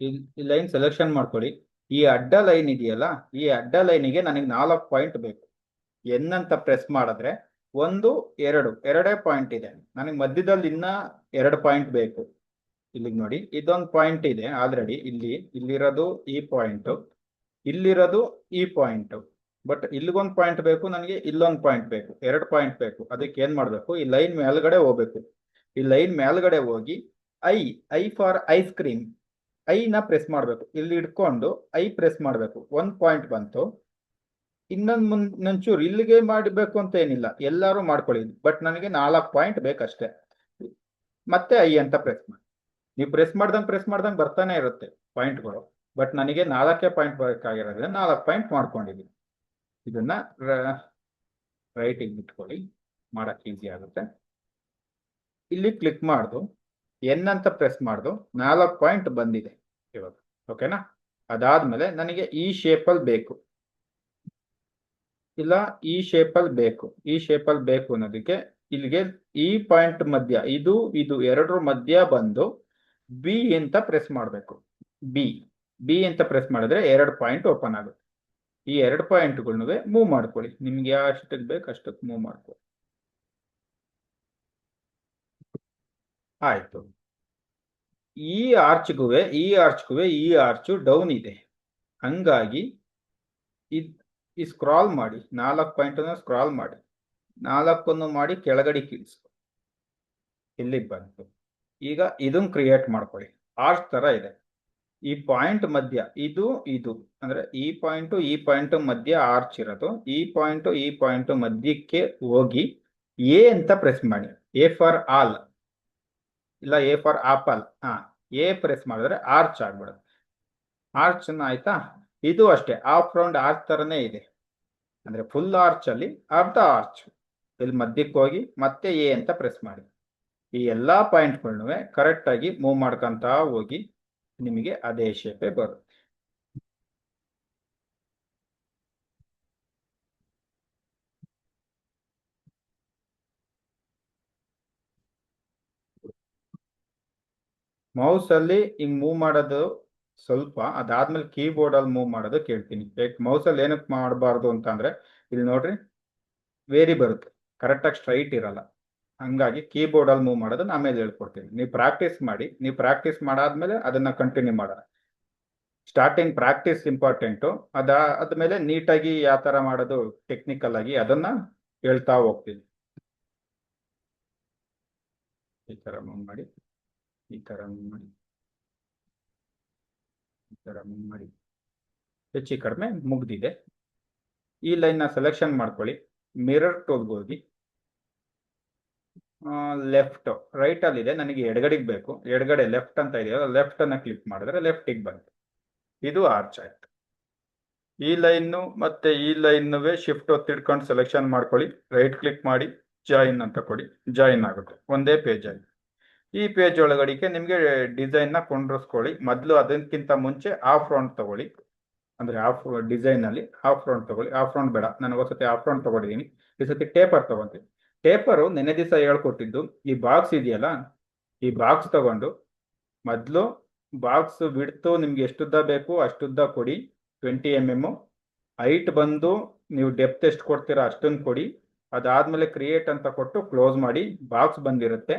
ಈ line selection ಮಾಡ್ಕೊಳ್ಳಿ. ಈ ಅಡ್ಡ ಲೈನ್ ಇದೆಯಲ್ಲ, ಈ ಅಡ್ಡ ಲೈನಿಗೆ ನನಗೆ 4 ಪಾಯಿಂಟ್ ಬೇಕು. ಎನ್ ಅಂತ ಪ್ರೆಸ್ ಮಾಡಿದ್ರೆ 1 2 ಎರಡೇ ಪಾಯಿಂಟ್ ಇದೆ. ನನಗೆ ಮಧ್ಯದಲ್ಲಿ ಇನ್ನ 2 ಪಾಯಿಂಟ್ ಬೇಕು. ಇಲ್ಲಿಗೆ ನೋಡಿ, ಇದೊಂದು ಪಾಯಿಂಟ್ ಇದೆ ಆಲ್ರೆಡಿ. ಇಲ್ಲಿರೋದು ಈ ಪಾಯಿಂಟ್, ಇಲ್ಲಿರೋದು ಈ ಪಾಯಿಂಟ್. ಬಟ್ ಇಲ್ಲಿಗೊಂದು ಪಾಯಿಂಟ್ ಬೇಕು ನನಗೆ, ಇಲ್ಲೊಂದು ಪಾಯಿಂಟ್ ಬೇಕು, 2 ಪಾಯಿಂಟ್ ಬೇಕು. ಅದಕ್ಕೆ ಏನ್ ಮಾಡ್ಬೇಕು, ಈ ಲೈನ್ ಮೇಲ್ಗಡೆ ಹೋಗ್ಬೇಕು. ಈ ಲೈನ್ ಮೇಲ್ಗಡೆ ಹೋಗಿ ಐ ಫಾರ್ ಐಸ್ ಕ್ರೀಮ್, ಐನ ಪ್ರೆಸ್ ಮಾಡ್ಬೇಕು. ಇಲ್ಲಿ ಇಟ್ಕೊಂಡು ಐ ಪ್ರೆಸ್ ಮಾಡ್ಬೇಕು. 1 ಪಾಯಿಂಟ್ ಬಂತು. ಇನ್ನೊಂಚೂರು ಇಲ್ಲಿಗೆ ಮಾಡಬೇಕು ಅಂತ ಏನಿಲ್ಲ, ಎಲ್ಲರೂ ಮಾಡ್ಕೊಳ್ಳಿ. ಬಟ್ ನನಗೆ 4 ಪಾಯಿಂಟ್ ಬೇಕಷ್ಟೇ. ಮತ್ತೆ ಐ ಅಂತ ಪ್ರೆಸ್ ಮಾಡಿ. ನೀವು ಪ್ರೆಸ್ ಮಾಡ್ದಂಗೆ ಬರ್ತಾನೆ ಇರುತ್ತೆ ಪಾಯಿಂಟ್ಗಳು. ಬಟ್ ನನಗೆ 4 ಪಾಯಿಂಟ್ ಬೇಕಾಗಿರೋದ್ರಿಂದ 4 ಪಾಯಿಂಟ್ ಮಾಡ್ಕೊಂಡಿದ್ದೀನಿ. ಇದನ್ನ ರೈಟಿಗೆ ಬಿಟ್ಕೊಳ್ಳಿ, ಮಾಡಕ್ ಈಸಿ ಆಗುತ್ತೆ. ಇಲ್ಲಿ ಕ್ಲಿಕ್ ಮಾಡ್ದು ಎನ್ ಅಂತ ಪ್ರೆಸ್ ಮಾಡ್ದು 4 ಪಾಯಿಂಟ್ ಬಂದಿದೆ ಇವಾಗ. ಓಕೆನಾ? ಅದಾದ್ಮೇಲೆ ನನಗೆ ಈ ಶೇಪಲ್ಲಿ ಬೇಕು, ಇಲ್ಲ ಈ ಶೇಪಲ್ಲಿ ಬೇಕು. ಈ ಶೇಪಲ್ಲಿ ಬೇಕು ಅನ್ನೋದಕ್ಕೆ ಇಲ್ಲಿಗೆ ಈ ಪಾಯಿಂಟ್ ಮಧ್ಯ, ಇದು ಎರಡರ ಮಧ್ಯ ಬಂದು ಬಿ ಅಂತ ಪ್ರೆಸ್ ಮಾಡಬೇಕು. ಬಿ ಅಂತ ಪ್ರೆಸ್ ಮಾಡಿದ್ರೆ 2 ಪಾಯಿಂಟ್ ಓಪನ್ ಆಗುತ್ತೆ. ಈ 2 ಪಾಯಿಂಟ್ಗಳನ್ನೂ ಮೂವ್ ಮಾಡ್ಕೊಳ್ಳಿ. ನಿಮ್ಗೆ ಅಷ್ಟಕ್ಕೆ ಬೇಕು ಅಷ್ಟಕ್ಕೆ ಮೂವ್ ಮಾಡ್ಕೊಳ್ಳಿ. ಆಯ್ತು. ಈ ಆರ್ಚ್ಗೂ ಈ ಆರ್ಚು ಡೌನ್ ಇದೆ. ಹಂಗಾಗಿ ಈ ಸ್ಕ್ರಾಲ್ ಮಾಡಿ, 4 ಪಾಯಿಂಟ್ ಸ್ಕ್ರಾಲ್ ಮಾಡಿ, 4 ಮಾಡಿ ಕೆಳಗಡೆ ಕೀಳ್ಸ್ಕೊ. ಇಲ್ಲಿಗೆ ಬಂತು. ಈಗ ಇದನ್ನ ಕ್ರಿಯೇಟ್ ಮಾಡ್ಕೊಳ್ಳಿ. ಆರ್ಚ್ ತರ ಇದೆ. ಈ ಪಾಯಿಂಟ್ ಮಧ್ಯ ಇದು ಅಂದ್ರೆ ಈ ಪಾಯಿಂಟ್ ಮಧ್ಯ ಆರ್ಚ್ ಇರೋದು. ಈ ಪಾಯಿಂಟ್ ಮಧ್ಯಕ್ಕೆ ಹೋಗಿ ಎ ಅಂತ ಪ್ರೆಸ್ ಮಾಡಿ. ಎ ಫಾರ್ ಆಲ್, ಇಲ್ಲ A for apple. A press ಮಾಡಿದ್ರೆ ಆರ್ಚ್ ಆಗ್ಬಿಡುತ್ತೆ. ಆರ್ಚ್ ಆಯ್ತಾ? ಇದು ಅಷ್ಟೇ, ಹಾಫ್ ರೌಂಡ್ ಆರ್ಚ್ ತರನೇ ಇದೆ. ಅಂದ್ರೆ ಫುಲ್ ಆರ್ಚ್ ಅಲ್ಲಿ ಅರ್ಧ ಆರ್ಚ್. ಇಲ್ಲಿ ಮಧ್ಯಕ್ಕೆ ಹೋಗಿ ಮತ್ತೆ ಎ ಅಂತ ಪ್ರೆಸ್ ಮಾಡಿ. ಈ ಎಲ್ಲಾ ಪಾಯಿಂಟ್ಗಳನ್ನೂ ಕರೆಕ್ಟ್ ಆಗಿ ಮೂವ್ ಮಾಡ್ಕೊಂತ ಹೋಗಿ ನಿಮಗೆ ಅದೇ ಶೇಪೇ ಬರುತ್ತೆ. ಮೌಸ್ ಅಲ್ಲಿ ಹಿಂಗ್ ಮೂವ್ ಮಾಡೋದು ಸ್ವಲ್ಪ, ಅದಾದ್ಮೇಲೆ ಕೀಬೋರ್ಡ್ ಅಲ್ಲಿ ಮೂವ್ ಮಾಡೋದು ಕೇಳ್ತೀನಿ. ಮೌಸ್ ಅಲ್ಲಿ ಏನಕ್ಕೆ ಮಾಡಬಾರ್ದು ಅಂತ ಅಂದ್ರೆ, ಇಲ್ಲಿ ನೋಡ್ರಿ ವೇರಿ ಬರುತ್ತೆ, ಕರೆಕ್ಟಾಗಿ ಸ್ಟ್ರೈಟ್ ಇರಲ್ಲ. ಹಂಗಾಗಿ ಕೀಬೋರ್ಡ್ ಅಲ್ಲಿ ಮೂವ್ ಮಾಡೋದನ್ನ ಆಮೇಲೆ ಹೇಳ್ಕೊಡ್ತೀನಿ. ನೀವು ಪ್ರಾಕ್ಟೀಸ್ ಮಾಡಿ. ನೀವು ಪ್ರಾಕ್ಟೀಸ್ ಮಾಡಾದ್ಮೇಲೆ ಅದನ್ನ ಕಂಟಿನ್ಯೂ ಮಾಡೋಣ. Starting practice important. ಅದಾದ್ಮೇಲೆ ನೀಟಾಗಿ ಯಾವ ತರ ಮಾಡೋದು ಟೆಕ್ನಿಕಲ್ ಆಗಿ ಅದನ್ನ ಹೇಳ್ತಾ ಹೋಗ್ತೀನಿ. ಈ ತರ ಮೂವ್ ಮಾಡಿ, ಈ ತರ ಮೂವ್ ಮಾಡಿ, ಈ ತರ ಮೂವ್ ಮಾಡಿ. ಹೆಚ್ಚು ಕಡಿಮೆ ಮುಗ್ದಿದೆ. ಈ ಲೈನ್ ನ ಸೆಲೆಕ್ಷನ್ ಮಾಡ್ಕೊಳ್ಳಿ. ಮಿರರ್ ಟೂಲ್ಗೆ ಹೋಗಿ ಲೆಫ್ಟ್, ರೈಟ್ ಅಲ್ಲಿ ಇದೆ, ನನಗೆ ಎಡಗಡೆಗೆ ಬೇಕು. ಎಡಗಡೆ ಲೆಫ್ಟ್ ಅಂತ ಇದೆಯಲ್ಲ, ಲೆಫ್ಟ್ ಅನ್ನ ಕ್ಲಿಕ್ ಮಾಡಿದ್ರೆ ಲೆಫ್ಟಿಗೆ ಬಂತು. ಇದು ಆರ್ಚ್ ಆಯ್ತು. ಈ ಲೈನ್ ಮತ್ತೆ ಈ ಲೈನ್ ಶಿಫ್ಟ್ ಒತ್ತಿಡ್ಕೊಂಡು ಸೆಲೆಕ್ಷನ್ ಮಾಡ್ಕೊಳ್ಳಿ. ರೈಟ್ ಕ್ಲಿಕ್ ಮಾಡಿ ಜಾಯಿನ್ ಅಂತ ಕೊಡಿ. ಜಾಯಿನ್ ಆಗುತ್ತೆ, ಒಂದೇ ಪೇಜ್ ಆಗಿ. ಈ ಪೇಜ್ ಒಳಗಡಿಕೆ ನಿಮಗೆ ಡಿಸೈನ್ ನ ಕೊಂಡಿಸ್ಕೊಳ್ಳಿ. ಮೊದಲು ಅದಕ್ಕಿಂತ ಮುಂಚೆ ಆಫ್ ರೌಂಡ್ ತಗೊಳ್ಳಿ. ಅಂದ್ರೆ ಆಫ್ ಡಿಸೈನ್ ಅಲ್ಲಿ ಆಫ್ ರೌಂಡ್ ತಗೊಳ್ಳಿ. ಆಫ್ ರೌಂಡ್ ಬೇಡ, ನಾನು ಒಂದ್ಸತಿ ಆಫ್ ರೌಂಡ್ ತಗೊಂಡಿದ್ದೀನಿ. ಈ ಸತಿ ಟೇಪರ್ ತಗೊಂತೀನಿ. ಟೇಪರು ನೆನ್ನೆ ದಿವಸ ಹೇಳ್ಕೊಟ್ಟಿದ್ದು. ಈ ಬಾಕ್ಸ್ ಇದೆಯಲ್ಲ, ಈ ಬಾಕ್ಸ್ ತಗೊಂಡು ಮೊದಲು ಬಾಕ್ಸ್ ಬಿಡ್ತು ನಿಮ್ಗೆ ಎಷ್ಟುದ್ದ ಬೇಕು ಅಷ್ಟುದ್ದ ಕೊಡಿ. 20 mm. ಹೈಟ್ ಬಂದು ನೀವು ಡೆಪ್ತ್ ಎಷ್ಟು ಕೊಡ್ತೀರಾ ಅಷ್ಟನ್ನು ಕೊಡಿ. ಅದಾದ್ಮೇಲೆ ಕ್ರಿಯೇಟ್ ಅಂತ ಕೊಟ್ಟು ಕ್ಲೋಸ್ ಮಾಡಿ. ಬಾಕ್ಸ್ ಬಂದಿರುತ್ತೆ.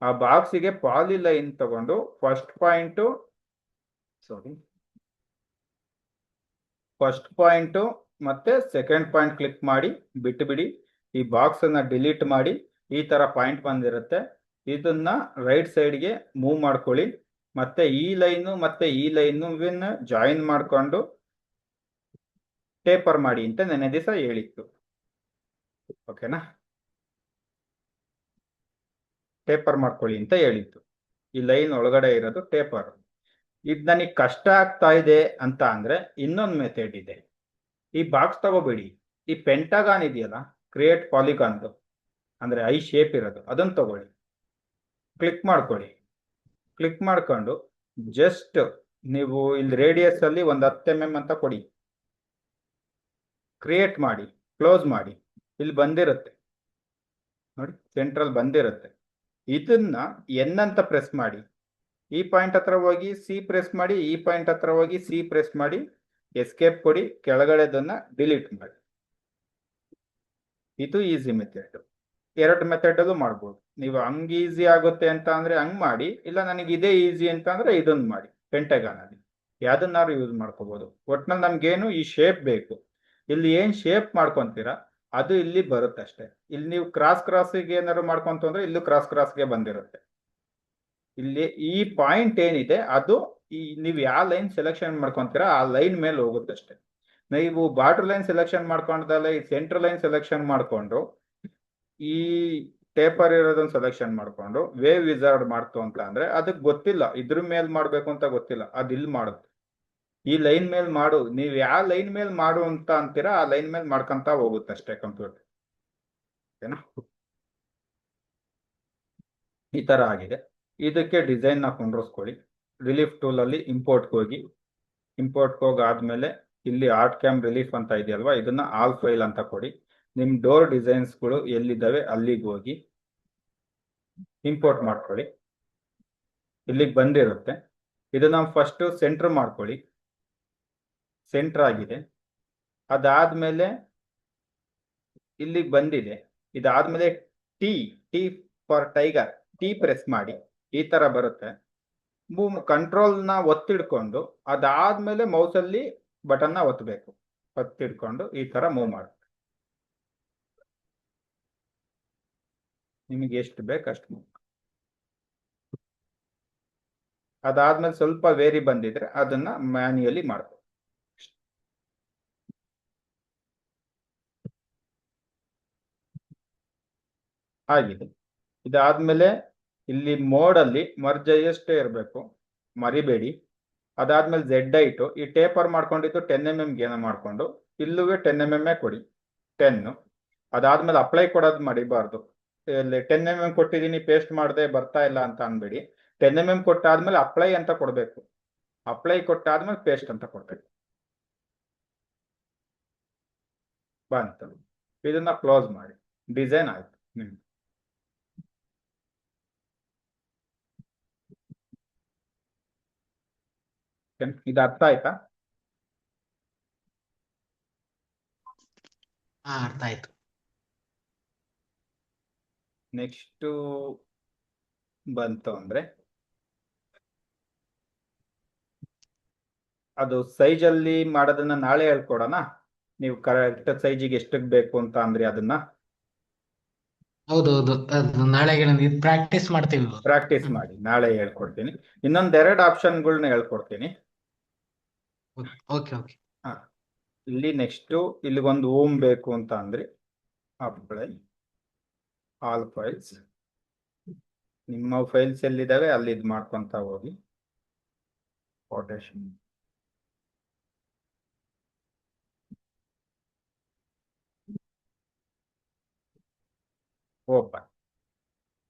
ಆ ಬಾಕ್ಸಿಗೆ ಪಾಲಿ ಲೈನ್ ತಗೊಂಡು ಫಸ್ಟ್ ಪಾಯಿಂಟ್ ಮತ್ತೆ ಸೆಕೆಂಡ್ ಪಾಯಿಂಟ್ ಕ್ಲಿಕ್ ಮಾಡಿ ಬಿಟ್ಟು ಬಿಡಿ. ಈ ಬಾಕ್ಸ್ ಅನ್ನ ಡಿಲೀಟ್ ಮಾಡಿ. ಈ ತರ ಪಾಯಿಂಟ್ ಬಂದಿರುತ್ತೆ. ಇದನ್ನ ರೈಟ್ ಸೈಡ್ಗೆ ಮೂವ್ ಮಾಡ್ಕೊಳ್ಳಿ. ಮತ್ತೆ ಈ ಲೈನು ಮತ್ತೆ ಈ ಲೈನು ಜಾಯಿನ್ ಮಾಡ್ಕೊಂಡು ಟೇಪರ್ ಮಾಡಿ ಅಂತ ನೆನ್ನೆ ದಿವಸ ಹೇಳಿತ್ತು. ಓಕೆನಾ? ಟೇಪರ್ ಮಾಡ್ಕೊಳ್ಳಿ ಅಂತ ಹೇಳಿತ್ತು. ಈ ಲೈನ್ ಒಳಗಡೆ ಇರೋದು ಟೇಪರ್. ಇದು ನನಗೆ ಕಷ್ಟ ಆಗ್ತಾ ಇದೆ ಅಂತ ಅಂದ್ರೆ ಇನ್ನೊಂದು ಮೆಥಡ್ ಇದೆ. ಈ ಬಾಕ್ಸ್ ತಗೋಬೇಡಿ. ಈ ಪೆಂಟಗಾನ್ ಇದೆಯಲ್ಲ, ಕ್ರಿಯೇಟ್ ಪಾಲಿಗಾನ್ ಅಂದ್ರೆ ಐ ಶೇಪ್ ಇರೋದು, ಅದನ್ನ ತಗೊಳ್ಳಿ. ಕ್ಲಿಕ್ ಮಾಡ್ಕೊಳ್ಳಿ. ಕ್ಲಿಕ್ ಮಾಡ್ಕೊಂಡು ಜಸ್ಟ್ ನೀವು ಇಲ್ಲಿ ರೇಡಿಯಸ್ ಅಲ್ಲಿ ಒಂದು 10 mm ಅಂತ ಕೊಡಿ. ಕ್ರಿಯೇಟ್ ಮಾಡಿ, ಕ್ಲೋಸ್ ಮಾಡಿ. ಇಲ್ಲಿ ಬಂದಿರುತ್ತೆ ನೋಡಿ, ಸೆಂಟ್ರಲ್ ಬಂದಿರುತ್ತೆ. ಇದನ್ನ ಎನ್ ಅಂತ ಪ್ರೆಸ್ ಮಾಡಿ. ಈ ಪಾಯಿಂಟ್ ಹತ್ರ ಹೋಗಿ ಸಿ ಪ್ರೆಸ್ ಮಾಡಿ, ಈ ಪಾಯಿಂಟ್ ಹತ್ರ ಹೋಗಿ ಸಿ ಪ್ರೆಸ್ ಮಾಡಿ, ಎಸ್ಕೇಪ್ ಕೊಡಿ, ಕೆಳಗಡೆದನ್ನ ಡಿಲೀಟ್ ಮಾಡಿ. ಇದು ಈಸಿ ಮೆಥಡ್. ಎರಡು ಮೆಥಡ್ ಅಲ್ಲೂ ಮಾಡ್ಬೋದು. ನೀವು ಹಂಗ್ ಈಸಿ ಆಗುತ್ತೆ ಅಂತ ಅಂದ್ರೆ ಹಂಗ್ ಮಾಡಿ, ಇಲ್ಲ ನನಗೆ ಇದೇ ಈಸಿ ಅಂತ ಅಂದ್ರೆ ಇದೊಂದು ಮಾಡಿ. ಪೆಂಟಗಾನ್ ಅಲ್ಲಿ ಯಾವ್ದನ್ನಾರು ಯೂಸ್ ಮಾಡ್ಕೋಬಹುದು. ಒಟ್ನಲ್ಲಿ ನಮ್ಗೇನು ಈ ಶೇಪ್ ಬೇಕು. ಇಲ್ಲಿ ಏನ್ ಶೇಪ್ ಮಾಡ್ಕೊಂತೀರಾ ಅದು ಇಲ್ಲಿ ಬರುತ್ತೆ ಅಷ್ಟೇ. ಇಲ್ಲಿ ನೀವು ಕ್ರಾಸ್ಗೆ ಏನಾದ್ರು ಮಾಡ್ಕೊಂತ ಅಂದ್ರೆ ಇಲ್ಲೂ ಕ್ರಾಸ್ಗೆ ಬಂದಿರುತ್ತೆ. ಇಲ್ಲಿ ಈ ಪಾಯಿಂಟ್ ಏನಿದೆ ಅದು ನೀವು ಯಾವ ಲೈನ್ ಸೆಲೆಕ್ಷನ್ ಮಾಡ್ಕೊಂತೀರಾ ಆ ಲೈನ್ ಮೇಲೆ ಹೋಗುತ್ತೆ ಅಷ್ಟೇ. ನೀವು ಬಾರ್ಡರ್ ಲೈನ್ ಸೆಲೆಕ್ಷನ್ ಮಾಡ್ಕೊಂಡಲ್ಲ ಈ ಸೆಂಟರ್ ಲೈನ್ ಸೆಲೆಕ್ಷನ್ ಮಾಡ್ಕೊಂಡು ಈ ಟೇಪರ್ ಇರೋದನ್ನ ಸೆಲೆಕ್ಷನ್ ಮಾಡ್ಕೊಂಡು ವೇವ್ ವಿಜಾರ್ಡ್ ಮಾಡ್ತು ಅಂತ ಅಂದ್ರೆ ಅದಕ್ಕೆ ಗೊತ್ತಿಲ್ಲ, ಇದ್ರ ಮೇಲ್ ಮಾಡ್ಬೇಕು ಅಂತ ಗೊತ್ತಿಲ್ಲ, ಅದು ಇಲ್ಲಿ ಮಾಡುತ್ತೆ. ಈ ಲೈನ್ ಮೇಲೆ ಮಾಡು, ನೀವು ಯಾವ ಲೈನ್ ಮೇಲೆ ಮಾಡು ಅಂತ ಅಂತೀರಾ ಆ ಲೈನ್ ಮೇಲೆ ಮಾಡ್ಕೊಂತ ಹೋಗುತ್ತೆ ಅಷ್ಟೇ ಕಂಪ್ಯೂಟರ್. ಓಕೆನಾ? ಈ ತರ ಆಗಿದೆ. ಇದಕ್ಕೆ ಡಿಸೈನ್ ನ ಕೊಂಡ್ರಸ್ಕೊಳ್ಳಿ. ರಿಲೀಫ್ ಟೂಲ್ ಅಲ್ಲಿ ಇಂಪೋರ್ಟ್ಗೆ ಹೋಗಿ, ಇಂಪೋರ್ಟ್ಗೆ ಹೋಗಾದ್ಮೇಲೆ ಇಲ್ಲಿ ಆರ್ಟ್ ಕ್ಯಾಮ್ ರಿಲೀಫ್ ಅಂತ ಇದೆಯಲ್ವಾ, ಇದನ್ನ ಆಲ್ ಫೈಲ್ ಅಂತ ಕೊಡಿ. ನಿಮ್ ಡೋರ್ ಡಿಸೈನ್ಸ್ಗಳು ಎಲ್ಲಿದ್ದಾವೆ ಅಲ್ಲಿಗೆ ಹೋಗಿ ಇಂಪೋರ್ಟ್ ಮಾಡ್ಕೊಳ್ಳಿ. ಇಲ್ಲಿಗೆ ಬಂದಿರುತ್ತೆ. ಇದನ್ನ ಫಸ್ಟ್ ಸೆಂಟರ್ ಮಾಡ್ಕೊಳ್ಳಿ. ಸೆಂಟರ್ ಆಗಿದೆ. ಅದಾದ್ಮೇಲೆ ಇಲ್ಲಿಗೆ ಬಂದಿದೆ. ಇದಾದ್ಮೇಲೆ T T for tiger, T press ಮಾಡಿ. ಈ ತರ ಬರುತ್ತೆ. ಕಂಟ್ರೋಲ್ ನ ಒತ್ತಿಡ್ಕೊಂಡು ಅದಾದ್ಮೇಲೆ ಮೌಸ್ ಅಲ್ಲಿ ಬಟನ್ ನ ಒತ್ತಬೇಕು. ಒತ್ತಿಡ್ಕೊಂಡು ಈ ತರ ಮೂವ್ ಮಾಡಿ. ನಿಮಗೆ ಎಷ್ಟು ಬೇಕು ಅಷ್ಟು ಮೂವ್. ಅದಾದ್ಮೇಲೆ ಸ್ವಲ್ಪ ವೇರಿ ಬಂದಿದ್ರೆ ಅದನ್ನ ಮ್ಯಾನ್ಯುಯಲಿ ಮಾಡ್ಬೇಕು. ಆಗಿದೆ. ಇದಾದ್ಮೇಲೆ ಇಲ್ಲಿ ಮೋಡ್ ಅಲ್ಲಿ ಮರ್ಜ್ ಅಷ್ಟೇ ಇರಬೇಕು, ಮರಿಬೇಡಿ. ಅದಾದ್ಮೇಲೆ ಝೆಡ್ ಐಟು ಈ ಟೇಪರ್ ಮಾಡ್ಕೊಂಡಿದ್ದು 10mm ಗೇನ ಮಾಡ್ಕೊಂಡು ಇಲ್ಲೂ 10mm ಕೊಡಿ, 10. ಅದಾದ್ಮೇಲೆ ಅಪ್ಲೈ ಕೊಡೋದು ಮಡಿಬಾರ್ದು. ಇಲ್ಲಿ 10mm ಕೊಟ್ಟಿದ್ದೀನಿ ಪೇಸ್ಟ್ ಮಾಡದೆ ಬರ್ತಾ ಇಲ್ಲ ಅಂತ ಅನ್ಬೇಡಿ. 10mm ಕೊಟ್ಟಾದ್ಮೇಲೆ ಅಪ್ಲೈ ಅಂತ ಕೊಡ್ಬೇಕು. ಅಪ್ಲೈ ಕೊಟ್ಟಾದ್ಮೇಲೆ ಪೇಸ್ಟ್ ಅಂತ ಕೊಡ್ಬೇಕು. ಬಂತು. ಇದನ್ನ ಕ್ಲೋಸ್ ಮಾಡಿ. ಡಿಸೈನ್ ಆಯ್ತು. ಇದು ಅರ್ಥ ಆಯ್ತಾ? ಅರ್ಥ ಆಯ್ತು. ನೆಕ್ಸ್ಟ್ ಬಂತು ಅಂದ್ರೆ ಅದು ಸೈಜ್ ಅಲ್ಲಿ ಮಾಡೋದನ್ನ ನಾಳೆ ಹೇಳ್ಕೊಡೋಣ. ನೀವು ಕರೆಕ್ಟ್ ಸೈಜಿಗೆ ಎಷ್ಟಕ್ಕೆ ಬೇಕು ಅಂತ ಅಂದ್ರೆ ಅದನ್ನ ಹೌದೌದು, ಅದು ನಾಳೆಗೆ ಪ್ರಾಕ್ಟೀಸ್ ಮಾಡ್ತೀವಿ. ಪ್ರಾಕ್ಟೀಸ್ ಮಾಡಿ, ನಾಳೆ ಹೇಳ್ಕೊಡ್ತೀನಿ. ಇನ್ನೊಂದೆರಡು ಆಪ್ಷನ್ಗಳನ್ನ ಹೇಳ್ಕೊಡ್ತೀನಿ. Okay okay. ಇಲ್ಲಿ ನೆಕ್ಸ್ಟ್ ಇಲ್ಲಿಗೊಂದು ಓಮ್ ಬೇಕು ಅಂತ ಅಂದ್ರೆ ಅಪ್ಲೈ ಆಲ್ ಫೈಲ್ಸ್. ನಿಮ್ಮ ಫೈಲ್ಸ್ ಎಲ್ಲಿದ್ದಾವೆ ಅಲ್ಲಿ ಇದು ಮಾಡ್ಕೊಂತ ಹೋಗಿ. Quotation open.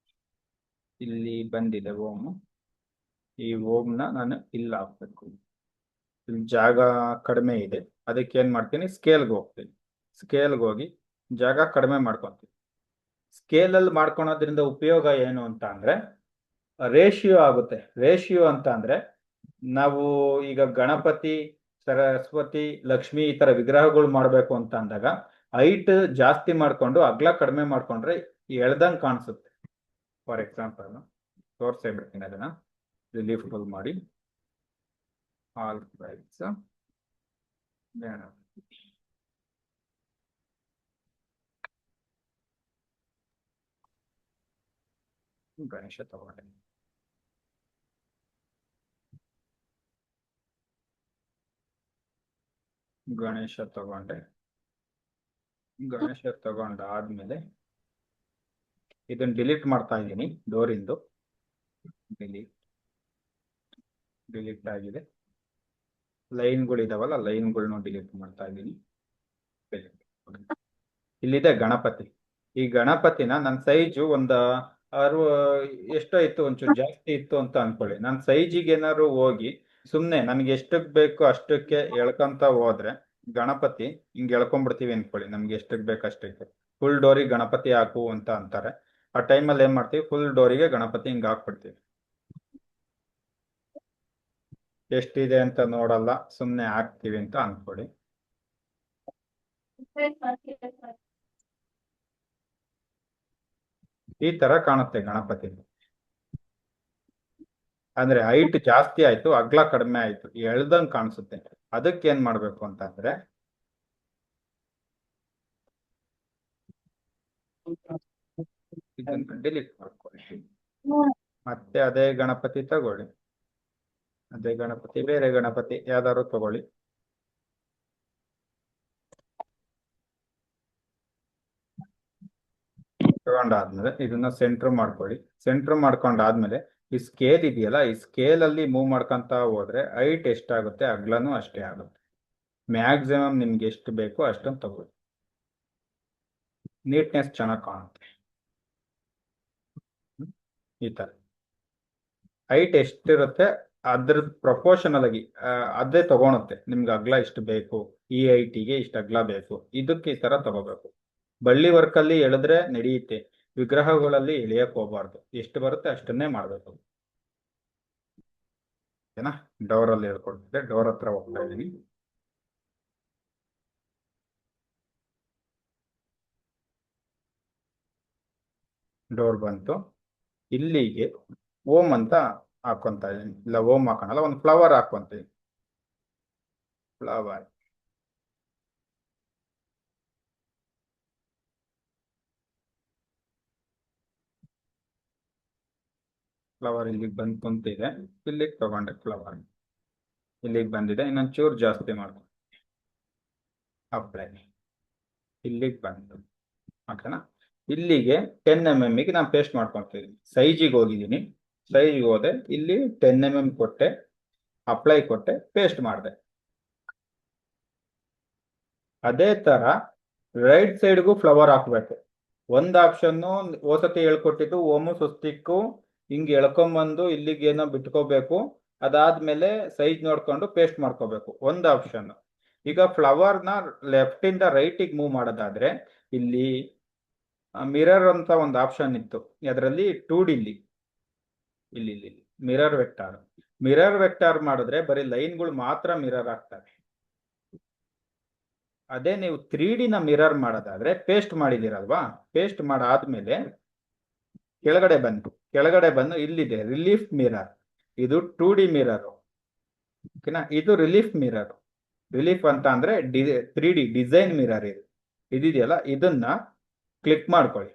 ಇಲ್ಲಿ ಬಂದಿದೆ ಓಮ್. ಈ ಓಮ್ನ ನಾನು ಇಲ್ಲಿ ಹಾಕ್ಬೇಕು. ಇಲ್ಲಿ ಜಾಗ ಕಡಿಮೆ ಇದೆ, ಅದಕ್ಕೆ ಏನ್ ಮಾಡ್ತೀನಿ, ಸ್ಕೇಲ್ಗೆ ಹೋಗ್ತೀನಿ. ಸ್ಕೇಲ್ಗೆ ಹೋಗಿ ಜಾಗ ಕಡಿಮೆ ಮಾಡ್ಕೊತೀನಿ. ಸ್ಕೇಲಲ್ಲಿ ಮಾಡ್ಕೊಳೋದ್ರಿಂದ ಉಪಯೋಗ ಏನು ಅಂತ ಅಂದ್ರೆ ರೇಷಿಯೋ ಆಗುತ್ತೆ. ರೇಷಿಯೋ ಅಂತ ಅಂದ್ರೆ ನಾವು ಈಗ ಗಣಪತಿ, ಸರಸ್ವತಿ, ಲಕ್ಷ್ಮಿ ಈ ತರ ವಿಗ್ರಹಗಳು ಮಾಡ್ಬೇಕು ಅಂತ ಅಂದಾಗ ಹೈಟ್ ಜಾಸ್ತಿ ಮಾಡ್ಕೊಂಡು ಅಗ್ಲ ಕಡಿಮೆ ಮಾಡ್ಕೊಂಡ್ರೆ ಎಳ್ದಂಗ್ ಕಾಣಿಸುತ್ತೆ. ಫಾರ್ ಎಕ್ಸಾಂಪಲ್ ತೋರ್ಸೇ ಬಿಡ್ತೀನಿ ಅದನ್ನ. ರಿಲೀಫ್ ಫುಲ್ ಮಾಡಿ ಆಲ್ ಫೈಲ್ಸ್. ಗಣೇಶ ತಗೊಂಡೆ. ಗಣೇಶ ತಗೊಂಡಾದ್ಮೇಲೆ ಇದನ್ನ ಡಿಲೀಟ್ ಮಾಡ್ತಾ ಇದ್ದೀನಿ. ಡೋರಿಂದು ಡಿಲೀಟ್ ಆಗಿದೆ. ಲೈನ್ಗಳು ಇದಾವಲ್ಲ, ಲೈನ್ಗಳನ್ನ ಡಿಲೀಟ್ ಮಾಡ್ತಾ ಇದ್ದೀನಿ. ಇಲ್ಲಿದೆ ಗಣಪತಿ. ಈ ಗಣಪತಿನ ನನ್ನ ಸೈಜು ಒಂದು ಎಷ್ಟೋ ಇತ್ತು, ಒಂಚೂರು ಜಾಸ್ತಿ ಇತ್ತು ಅಂತ ಅನ್ಕೊಳ್ಳಿ. ನನ್ನ ಸೈಜಿಗೆ ಏನಾದ್ರು ಹೋಗಿ ಸುಮ್ನೆ ನನಗೆ ಎಷ್ಟಕ್ಕೆ ಬೇಕು ಅಷ್ಟಕ್ಕೆ ಎಳ್ಕೊಂತ ಹೋದ್ರೆ ಗಣಪತಿ ಹಿಂಗೆ ಎಳ್ಕೊಂಡ್ಬಿಡ್ತೀವಿ ಅನ್ಕೊಳ್ಳಿ. ನಮ್ಗೆ ಎಷ್ಟಕ್ಕೆ ಬೇಕು ಅಷ್ಟಕ್ಕೆ. ಫುಲ್ ಡೋರಿಗೆ ಗಣಪತಿ ಹಾಕು ಅಂತ ಅಂತಾರೆ. ಆ ಟೈಮಲ್ಲಿ ಏನ್ ಮಾಡ್ತೀವಿ, ಫುಲ್ ಡೋರಿಗೆ ಗಣಪತಿ ಹಿಂಗೆ ಹಾಕ್ಬಿಡ್ತೀವಿ. ಎಷ್ಟಿದೆ ಅಂತ ನೋಡಲ್ಲ, ಸುಮ್ಮನೆ ಹಾಕ್ತೀವಿ ಅಂತ ಅನ್ಕೊಳ್ಳಿ. ಈ ತರ ಕಾಣುತ್ತೆ ಗಣಪತಿ. ಅಂದ್ರೆ ಹೈಟ್ ಜಾಸ್ತಿ ಆಯ್ತು, ಅಗ್ಲ ಕಡಿಮೆ ಆಯ್ತು, ಎಳ್ದಂಗ್ ಕಾಣಿಸುತ್ತೆ. ಅದಕ್ಕೆ ಏನ್ ಮಾಡ್ಬೇಕು ಅಂತಂದ್ರೆ ಇದನ್ನ ಡಿಲೀಟ್ ಮಾಡ್ಕೊಳ್ಳಿ. ಮತ್ತೆ ಅದೇ ಗಣಪತಿ ತಗೊಳ್ಳಿ, ಅದೇ ಗಣಪತಿ, ಬೇರೆ ಗಣಪತಿ ಯಾವ್ದಾದ್ರು ತಗೊಳ್ಳಿ. ತಗೊಂಡಾದ್ಮೇಲೆ ಇದನ್ನ ಸೆಂಟರ್ ಮಾಡ್ಕೊಳ್ಳಿ. ಸೆಂಟರ್ ಮಾಡ್ಕೊಂಡಾದ್ಮೇಲೆ ಈ ಸ್ಕೇಲ್ ಇದೆಯಲ್ಲ, ಈ ಸ್ಕೇಲ್ ಅಲ್ಲಿ ಮೂವ್ ಮಾಡ್ಕೊಂತ ಹೋದ್ರೆ ಹೈಟ್ ಎಷ್ಟಾಗುತ್ತೆ ಅಗ್ಲನೂ ಅಷ್ಟೇ ಆಗುತ್ತೆ. ಮ್ಯಾಕ್ಸಿಮಮ್ ನಿಮ್ಗೆ ಎಷ್ಟು ಬೇಕೋ ಅಷ್ಟೊಂದು ತಗೊಳ್ಳಿ. ನೀಟ್ನೆಸ್ ಚೆನ್ನಾಗಿ ಕಾಣುತ್ತೆ. ಈ ತರ ಹೈಟ್ ಎಷ್ಟಿರುತ್ತೆ ಅದ್ರದ್ ಪ್ರಪೋರ್ಷನಲ್ ಆಗಿ ಅದೇ ತಗೊಳುತ್ತೆ. ನಿಮ್ಗೆ ಅಗ್ಲ ಇಷ್ಟು ಬೇಕು, ಈ ಹೈಟಿಗೆ ಇಷ್ಟು ಅಗ್ಲ ಬೇಕು, ಇದಕ್ಕೆ ಈ ತರ ತಗೋಬೇಕು. ಬಳ್ಳಿ ವರ್ಕ್ ಅಲ್ಲಿ ಎಳೆದ್ರೆ ನಡೆಯುತ್ತೆ, ವಿಗ್ರಹಗಳಲ್ಲಿ ಎಳೆಯಕ್ ಹೋಗ್ಬಾರ್ದು. ಎಷ್ಟು ಬರುತ್ತೆ ಅಷ್ಟನ್ನೇ ಮಾಡ್ಬೇಕು. ಓಕೆನಾ? ಡೋರ್ ಅಲ್ಲಿ ಹೇಳ್ಕೊಡ್ತಿದ್ದೆ, ಡೋರ್ ಹತ್ರ ಹೋಗ್ತಾ ಇದ್ದೀನಿ. ಡೋರ್ ಬಂತು, ಇಲ್ಲಿಗೆ ಓಂ ಅಂತ ಹಾಕೊಂತ ಇದೀನಿ. ಇಲ್ಲ ಓಂ ಹಾಕೋಣಲ್ಲ, ಒಂದು ಫ್ಲವರ್ ಹಾಕೊಂತೀನಿ. ಫ್ಲವರ್ ಫ್ಲವರ್ ಇಲ್ಲಿಗೆ ಬಂದು ಕುಂತಿದೆ. ಇಲ್ಲಿಗೆ ತಗೊಂಡೆ ಫ್ಲವರ್, ಇಲ್ಲಿಗೆ ಬಂದಿದೆ. ಇನ್ನೊಂದು ಚೂರು ಜಾಸ್ತಿ ಮಾಡ್ಕೊಂಡು ಅಪ್ಲೈ, ಇಲ್ಲಿಗೆ ಬಂತು. ಓಕೆನಾ? ಇಲ್ಲಿಗೆ 10 mm ಗೆ ನಾನು ಪೇಸ್ಟ್ ಮಾಡ್ಕೊಳ್ತೀನಿ. ಸೈಜಿಗೆ ಹೋಗಿದ್ದೀನಿ, ಸೈಜಿಗೆ ಹೋದೆ, ಇಲ್ಲಿ 10 mm ಕೊಟ್ಟೆ, ಅಪ್ಲೈ ಕೊಟ್ಟೆ, ಪೇಸ್ಟ್ ಮಾಡಿದೆ. ಅದೇ ತರ ರೈಟ್ ಸೈಡ್ಗೂ ಫ್ಲವರ್ ಹಾಕ್ಬೇಕು. ಒಂದು ಆಪ್ಷನ್ನು ಓಸತಿ ಹೇಳ್ಕೊಟ್ಟಿದ್ದು ಓಮು ಸುಸ್ತಿಕ್ಕು ಹಿಂಗೆ ಎಳ್ಕೊಂಬಂದು ಇಲ್ಲಿಗೆ ಏನೋ ಬಿಟ್ಕೋಬೇಕು. ಅದಾದ್ಮೇಲೆ ಸೈಜ್ ನೋಡ್ಕೊಂಡು ಪೇಸ್ಟ್ ಮಾಡ್ಕೋಬೇಕು, ಒಂದು ಆಪ್ಷನ್. ಈಗ ಫ್ಲವರ್ನ ಲೆಫ್ಟ್ ಇಂದ ರೈಟಿಗೆ ಮೂವ್ ಮಾಡೋದಾದ್ರೆ ಇಲ್ಲಿ ಮಿರರ್ ಅಂತ ಒಂದು ಆಪ್ಷನ್ ಇತ್ತು. ಅದರಲ್ಲಿ 2D ಇಲ್ಲಿ ಇಲ್ಲಿ ಮಿರರ್ ವೆಕ್ಟಾರ್. ಮಿರರ್ ವೆಕ್ಟಾರ್ ಮಾಡಿದ್ರೆ ಬರೀ ಲೈನ್ಗಳು ಮಾತ್ರ ಮಿರರ್ ಆಗ್ತವೆ. ಅದೇ ನೀವು 3D ನ ಮಿರರ್ ಮಾಡೋದಾದ್ರೆ ಪೇಸ್ಟ್ ಮಾಡಿದಿರಲ್ವಾ, ಪೇಸ್ಟ್ ಮಾಡಾದ್ಮೇಲೆ ಕೆಳಗಡೆ ಬಂದು ಇಲ್ಲಿದೆ ರಿಲೀಫ್ ಮಿರರ್. ಇದು 2D ಮಿರರ್. ಓಕೆನಾ? ಇದು ರಿಲೀಫ್ ಮಿರರ್. ರಿಲೀಫ್ ಅಂತ ಅಂದ್ರೆ 3D ಡಿಸೈನ್ ಮಿರರ್. ಇದಿದೆಯಲ್ಲ, ಇದನ್ನ ಕ್ಲಿಕ್ ಮಾಡ್ಕೊಳ್ಳಿ.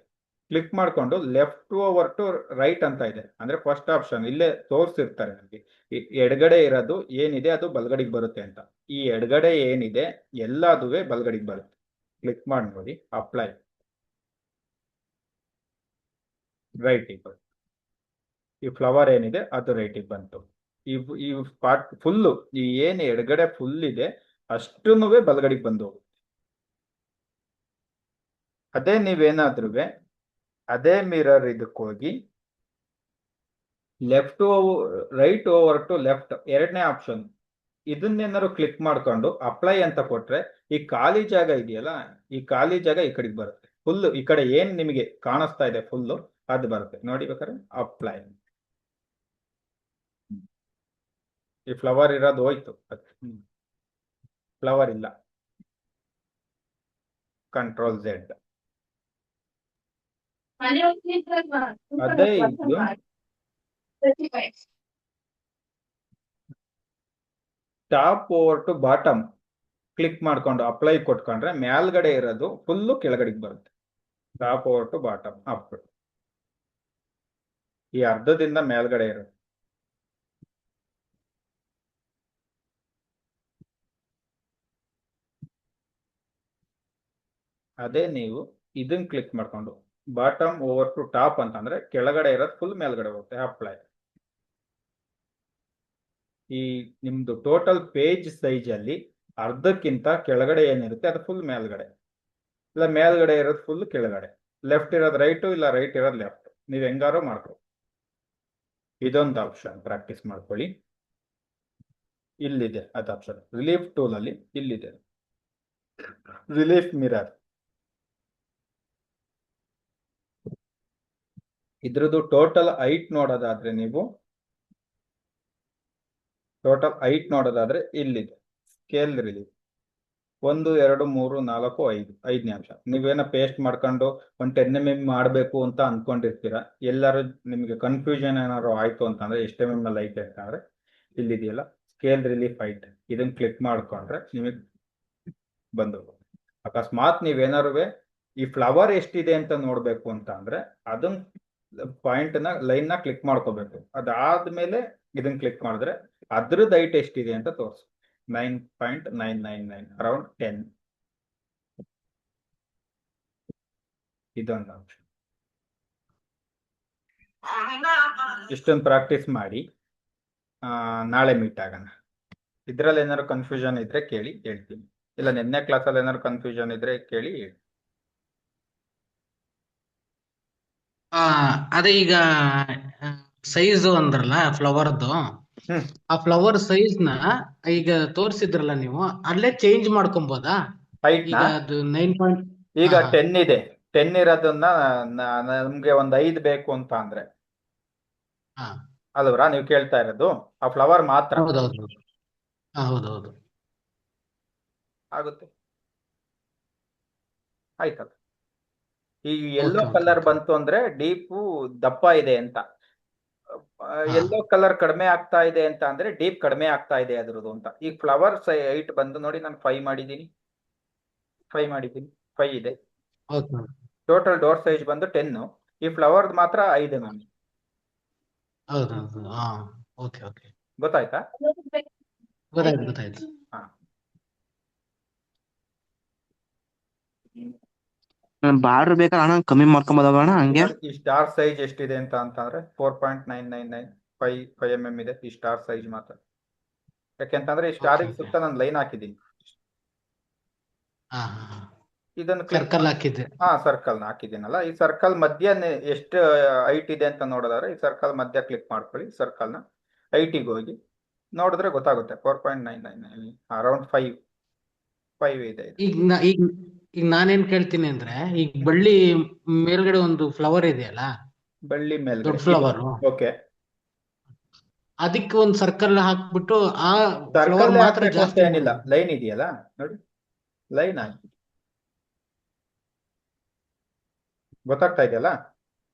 ಕ್ಲಿಕ್ ಮಾಡ್ಕೊಂಡು ಲೆಫ್ಟ್ ಓವರ್ ಟು ರೈಟ್ ಅಂತ ಇದೆ. ಅಂದ್ರೆ ಫಸ್ಟ್ ಆಪ್ಷನ್ ಇಲ್ಲೇ ತೋರಿಸಿರ್ತಾರೆ ನಮಗೆ. ಎಡಗಡೆ ಇರೋದು ಏನಿದೆ ಅದು ಬಲಗಡೆಗೆ ಬರುತ್ತೆ ಅಂತ. ಈ ಎಡಗಡೆ ಏನಿದೆ ಎಲ್ಲದುವೆ ಬಲಗಡೆಗೆ ಬರುತ್ತೆ. ಕ್ಲಿಕ್ ಮಾಡಿ ನೋಡಿ, ಅಪ್ಲೈ, ರೈಟಿಗೆ ಬರುತ್ತೆ. ಈ ಫ್ಲವರ್ ಏನಿದೆ ಅದು ರೈಟಿಗೆ ಬಂತು. ಈ ಪಾರ್ಟ್ ಫುಲ್ಲು, ಈ ಏನು ಎಡಗಡೆ ಫುಲ್ ಇದೆ ಅಷ್ಟೂ ಬಲಗಡೆಗೆ ಬಂದು ಹೋಗುತ್ತೆ. ಅದೇ ನೀವೇನಾದ್ರೂ ಅದೇ ಮಿರರ್ ಇದಕ್ಕೆ ಹೋಗಿ ರೈಟ್ ಓವರ್ ಟು ಲೆಫ್ಟ್, ಎರಡನೇ ಆಪ್ಷನ್, ಇದನ್ನೇನಾದ್ರು ಕ್ಲಿಕ್ ಮಾಡ್ಕೊಂಡು ಅಪ್ಲೈ ಅಂತ ಕೊಟ್ರೆ ಈ ಖಾಲಿ ಜಾಗ ಇದೆಯಲ್ಲ, ಈ ಖಾಲಿ ಜಾಗ ಈ ಕಡೆಗೆ ಬರುತ್ತೆ. ಫುಲ್ ಈ ಕಡೆ ಏನ್ ನಿಮಗೆ ಕಾಣಿಸ್ತಾ ಇದೆ ಫುಲ್ಲು ಅದು ಬರುತ್ತೆ. ನೋಡಿ ಬೇಕಾದ್ರೆ ಅಪ್ಲೈ. ಈ ಫ್ಲವರ್ ಇರೋದು ಹೋಯ್ತು, ಫ್ಲವರ್ ಇಲ್ಲ. Control Z. ಅದೇ ಇದು top over to bottom click ಮಾಡ್ಕೊಂಡು ಅಪ್ಲೈ ಕೊಟ್ಕೊಂಡ್ರೆ ಮೇಲ್ಗಡೆ ಇರೋದು ಫುಲ್ಲು ಕೆಳಗಡೆಗೆ ಬರುತ್ತೆ. Top over to bottom up, ಈ ಅರ್ಧದಿಂದ ಮೇಲ್ಗಡೆ ಇರೋದು. ಅದೇ ನೀವು ಇದನ್ನ ಕ್ಲಿಕ್ ಮಾಡ್ಕೊಂಡು ಬಾಟಮ್ ಓವರ್ ಟು ಟಾಪ್ ಅಂತಂದ್ರೆ ಕೆಳಗಡೆ ಇರೋದು ಫುಲ್ ಮೇಲ್ಗಡೆ ಹೋಗುತ್ತೆ. ಅಪ್ಲೈ. ಈ ನಿಮ್ದು ಟೋಟಲ್ ಪೇಜ್ ಸೈಜ್ ಅಲ್ಲಿ ಅರ್ಧಕ್ಕಿಂತ ಕೆಳಗಡೆ ಏನಿರುತ್ತೆ ಅದು ಫುಲ್ ಮೇಲ್ಗಡೆ, ಇಲ್ಲ ಮೇಲ್ಗಡೆ ಇರೋದು ಫುಲ್ ಕೆಳಗಡೆ, ಲೆಫ್ಟ್ ಇರೋದು ರೈಟು, ಇಲ್ಲ ರೈಟ್ ಇರೋದು ಲೆಫ್ಟ್. ನೀವು ಹೆಂಗಾರು ಮಾಡ್ಕೊ. ಇದೊಂದು ಆಪ್ಷನ್ ಪ್ರಾಕ್ಟೀಸ್ ಮಾಡ್ಕೊಳ್ಳಿ. ಇಲ್ಲಿದೆ ಅದು ಆಪ್ಷನ್, ರಿಲೀಫ್ ಟೂಲ್ ಅಲ್ಲಿ ಇಲ್ಲಿದೆ ರಿಲೀಫ್ ಮಿರರ್. ಇದ್ರದ್ದು ಟೋಟಲ್ ಹೈಟ್ ನೋಡೋದಾದ್ರೆ ನೀವು ಟೋಟಲ್ ಹೈಟ್ ನೋಡೋದಾದ್ರೆ ಇಲ್ಲಿದೆ ಸ್ಕೇಲ್ ರಿಲೀಫ್ 1 2 3 4 5 5ನೇ ಅಂಶ. ನೀವೇನೋ ಪೇಸ್ಟ್ ಮಾಡ್ಕೊಂಡು ಒಂದು 10 mm ಮಾಡಬೇಕು ಅಂತ ಅನ್ಕೊಂಡಿರ್ತೀರ. ಎಲ್ಲರೂ ನಿಮಗೆ ಕನ್ಫ್ಯೂಷನ್ ಏನಾದ್ರು ಆಯ್ತು ಅಂತಂದ್ರೆ ಎಷ್ಟು mm ಅಲ್ಲಿ ಐತೆ ಅಂತಂದ್ರೆ ಇಲ್ಲಿದೆಯಲ್ಲ ಸ್ಕೇಲ್ ರಿಲೀಫ್ ಹೈಟ್, ಇದನ್ನ ಕ್ಲಿಕ್ ಮಾಡ್ಕೊಂಡ್ರೆ ನಿಮಗೆ ಬಂದು ಅಕಸ್ಮಾತ್ ನೀವೇನಾರು ಈ ಫ್ಲವರ್ ಎಷ್ಟಿದೆ ಅಂತ ನೋಡ್ಬೇಕು ಅಂತ ಅಂದ್ರೆ ಅದನ್ನ ಲೈನ್ ನ ಕ್ಲಿಕ್ ಮಾಡ್ಕೋಬೇಕು. ಅದಾದ್ಮೇಲೆ ಇದನ್ನ ಕ್ಲಿಕ್ ಮಾಡಿದ್ರೆ ಅದ್ರದ್ದು ಹೈಟ್ ಎಷ್ಟಿದೆ ಅಂತ ತೋರಿಸು. 9.999 ಅರೌಂಡ್ 10. ಇದೊಂದು ಅಂಶ. ಇಷ್ಟೊಂದು ಪ್ರಾಕ್ಟೀಸ್ ಮಾಡಿ ನಾಳೆ ಮೀಟ್ ಆಗೋಣ. ಇದ್ರಲ್ಲಿ ಏನಾದ್ರು ಕನ್ಫ್ಯೂಷನ್ ಇದ್ರೆ ಕೇಳಿ ಹೇಳ್ತೀನಿ, ಇಲ್ಲ ನಿನ್ನೆ ಕ್ಲಾಸಲ್ಲಿ ಏನಾದ್ರು ಕನ್ಫ್ಯೂಷನ್ ಇದ್ರೆ ಕೇಳಿ ಹೇಳಿ. ಅದೇ ಈಗ ಸೈಜ್ ಅಂದ್ರಲ್ಲ ಫ್ಲವರ್ದು, ಹ್ಮ್ ಆ ಫ್ಲವರ್ ಸೈಜ್ ನ ಈಗ ತೋರಿಸಿದ್ರಲ್ಲ ನೀವು, ಅಲ್ಲೇ ಚೇಂಜ್ ಮಾಡ್ಕೊಬೋದಾ? ಹೈಟ್ ಈಗ ನ ಅದು 9. ಈಗ 10 ಇದೆ, 10 ಇರೋದನ್ನ ನಮ್ಗೆ ಒಂದು 5 ಬೇಕು ಅಂತ ಅಂದ್ರೆ ಹಾ, ಅಲ್ವರಾ ನೀವು ಕೇಳ್ತಾ ಇರೋದು? ಆ ಫ್ಲವರ್ ಮಾತ್ರ ಹೌದೌದು. ಹೌದೌದು. ಆಗುತ್ತೆ. ಆಯ್ತಲ್ಲ. ಈ okay yellow okay colour okay. ಬಂತು ಅಂದ್ರೆ ಡೀಪು ದಪ್ಪ ಇದೆ ಅಂತ, ಹಾ, ಯೆಲ್ಲೋ ಕಲರ್ ಕಡಿಮೆ ಆಗ್ತಾ ಇದೆ ಅಂತ ಅಂದ್ರೆ ಡೀಪ್ ಕಡಿಮೆ ಆಗ್ತಾ ಇದೆ ಅದ್ರದ್ದು ಅಂತ. ಈಗ ಫ್ಲವರ್ ಹೈಟ್ ಬಂದು ನೋಡಿ, ನಾನು 5 ಮಾಡಿದ್ದೀನಿ, 5 ಇದೆ. ಓಕೆ. ಟೋಟಲ್ ಡೋರ್ ಸೈಜ್ ಬಂದು 10. ಈ ಫ್ಲವರ್ ಮಾತ್ರ 5 mm. ಹೌದೌದು. ಹಾ, ಓಕೆ ಓಕೆ. ಗೊತ್ತಾಯ್ತಾ? ಗೊತ್ತಾಯ್ತು ಗೊತ್ತಾಯ್ತು. ಹಾ, ಬಾರ್ಡರ್ ಬೇಕಾ ಅಣ್ಣ ಕಮ್ಮಿ ಮಾಡ್ಕೊಂಬೋದವ ಅಣ್ಣ ಹಂಗೆ? ನೋಡಿ ಈ ಸ್ಟಾರ್ ಸೈಜ್ ಎಷ್ಟಿದೆ ಅಂತ ಅಂತಂದ್ರೆ 4.999 5 mm ಇದೆ ಈ ಸ್ಟಾರ್ ಸೈಜ್ ಮಾತ್ರ. ಯಾಕೆಂತಂದ್ರೆ ಈ ಸ್ಟಾರಿಗೆ ಓಕೆ. ಸುತ್ತ ನಾನು ಲೈನ್ ಹಾಕಿದ್ದೀನಿ. ಹಾ ಹಾ ಹಾ. ಇದನ್ನು ಕ್ಲಿಕ್ ಸರ್ಕಲ್ ಹಾಕಿದ್ದೆ. ಸರ್ಕಲ್ ಹಾಕಿದ್ದೀನಲ್ಲ, ಈ ಸರ್ಕಲ್ ಮಧ್ಯ ಎಷ್ಟು ಹೈಟ್ ಇದೆ ಅಂತ ನೋಡೋದಾದ್ರೆ ಈ ಸರ್ಕಲ್ ಮಧ್ಯ ಕ್ಲಿಕ್ ಮಾಡ್ಕೊಳ್ಳಿ. ಸರ್ಕಲ್ ನ ಹೈಟಿಗೆ ಹೋಗಿ ನೋಡಿದ್ರೆ ಗೊತ್ತಾಗುತ್ತೆ. 4.999 ಅರೌಂಡ್ 5 ಇದೆ ಇದು. ಈಗ ನಾನೇನ್ ಕೇಳ್ತೀನಿ ಅಂದ್ರೆ, ಈಗ ಬಳ್ಳಿ ಮೇಲ್ಗಡೆ ಒಂದು ಫ್ಲವರ್ ಇದೆಯಲ್ಲ, ಬಳ್ಳಿ ಮೇಲ್ಗಡೆ ದೊಡ್ಡ ಫ್ಲವರ್, ಓಕೆ, ಅದಕ್ಕೆ ಒಂದು ಸರ್ಕಲ್ ಹಾಕ್ಬಿಟ್ಟು ಆ ಫ್ಲವರ್ ಸರ್ಕಲ್ ಮಾತ್ರ ಹಾಕ್ಬೇಕು ಅಂತ ಜಾಸ್ತಿ ಏನಿಲ್ಲ, ಮಾಡ್ಬೋದು. ಲೈನ್ ಇದೆಯಲ್ಲ ನೋಡಿ, ಲೈನ್ ಹಾಕಿ. ಗೊತ್ತಾಗ್ತಾ ಇದೆಯಲ್ಲ?